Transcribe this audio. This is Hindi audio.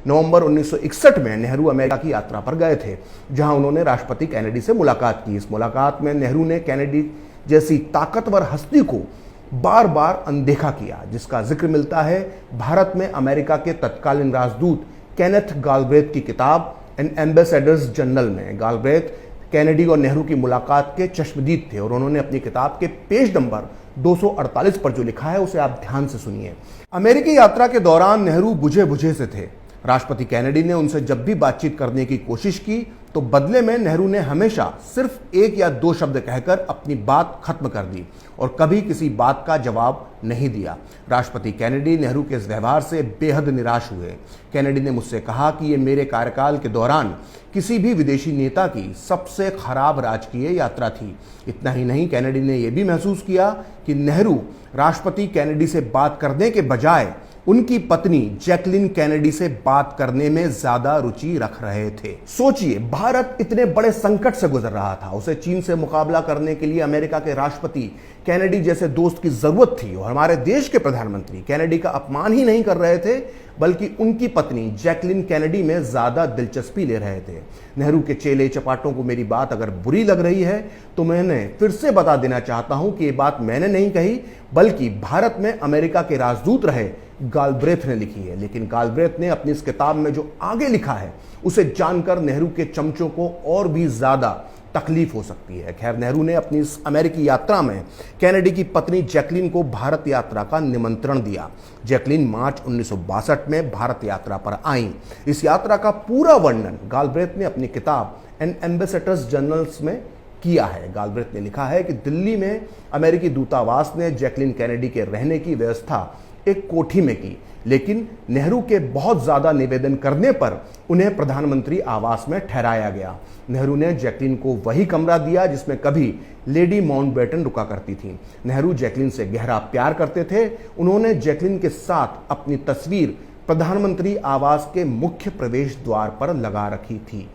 नवंबर 1961 में नेहरू अमेरिका की यात्रा पर गए थे, जहां उन्होंने राष्ट्रपति कैनेडी से मुलाकात की। इस मुलाकात में नेहरू ने कैनेडी जैसी ताकतवर हस्ती को बार बार अनदेखा किया, जिसका जिक्र मिलता है भारत में अमेरिका के तत्कालीन राजदूत केनेथ गालब्रेथ की किताब एन एम्बेसडर्स जनरल में। गालब्रेथ कैनेडी और नेहरू की मुलाकात के चश्मदीद थे और उन्होंने अपनी किताब के पेज नंबर 248 पर जो लिखा है उसे आप ध्यान से सुनिए। अमेरिकी यात्रा के दौरान नेहरू बुझे बुझे से थे। राष्ट्रपति कैनेडी ने उनसे जब भी बातचीत करने की कोशिश की तो बदले में नेहरू ने हमेशा सिर्फ एक या दो शब्द कहकर अपनी बात खत्म कर दी और कभी किसी बात का जवाब नहीं दिया। राष्ट्रपति कैनेडी नेहरू के इस व्यवहार से बेहद निराश हुए। कैनेडी ने मुझसे कहा कि यह मेरे कार्यकाल के दौरान किसी भी विदेशी नेता की सबसे खराब राजकीय यात्रा थी। इतना ही नहीं, कैनेडी ने यह भी महसूस किया कि नेहरू राष्ट्रपति कैनेडी से बात करने के बजाय उनकी पत्नी जैकलिन कैनेडी से बात करने में ज्यादा रुचि रख रहे थे। सोचिए, भारत इतने बड़े संकट से गुजर रहा था, उसे चीन से मुकाबला करने के लिए अमेरिका के राष्ट्रपति कैनेडी जैसे दोस्त की जरूरत थी और हमारे देश के प्रधानमंत्री कैनेडी का अपमान ही नहीं कर रहे थे बल्कि उनकी पत्नी जैकलिन कैनेडी में ज्यादा दिलचस्पी ले रहे थे। नेहरू के चेले चपाटों को मेरी बात अगर बुरी लग रही है तो मैंने फिर से बता देना चाहता हूं कि यह बात मैंने नहीं कही बल्कि भारत में अमेरिका के राजदूत रहे गालब्रेथ ने लिखी है। लेकिन गालब्रेथ ने अपनी इस किताब में जो आगे लिखा है उसे जानकर नेहरू के चमचों को और भी ज्यादा तकलीफ हो सकती है। खैर, नेहरू ने अपनी इस अमेरिकी यात्रा में कैनेडी की पत्नी जैकलिन को भारत यात्रा का निमंत्रण दिया। जैकलिन मार्च 1962 में भारत यात्रा पर आईं। इस यात्रा का पूरा वर्णन गालब्रेथ ने अपनी किताब एन एम्बेसडर्स जनरल्स में किया है। गालब्रेथ ने लिखा है कि दिल्ली में अमेरिकी दूतावास ने जैकलिन कैनेडी के रहने की व्यवस्था एक कोठी में की, लेकिन नेहरू के बहुत ज्यादा निवेदन करने पर उन्हें प्रधानमंत्री आवास में ठहराया गया। नेहरू ने जैकलिन को वही कमरा दिया जिसमें कभी लेडी माउंटबेटन रुका करती थी। नेहरू जैकलिन से गहरा प्यार करते थे। उन्होंने जैकलिन के साथ अपनी तस्वीर प्रधानमंत्री आवास के मुख्य प्रवेश द्वार पर लगा रखी थी।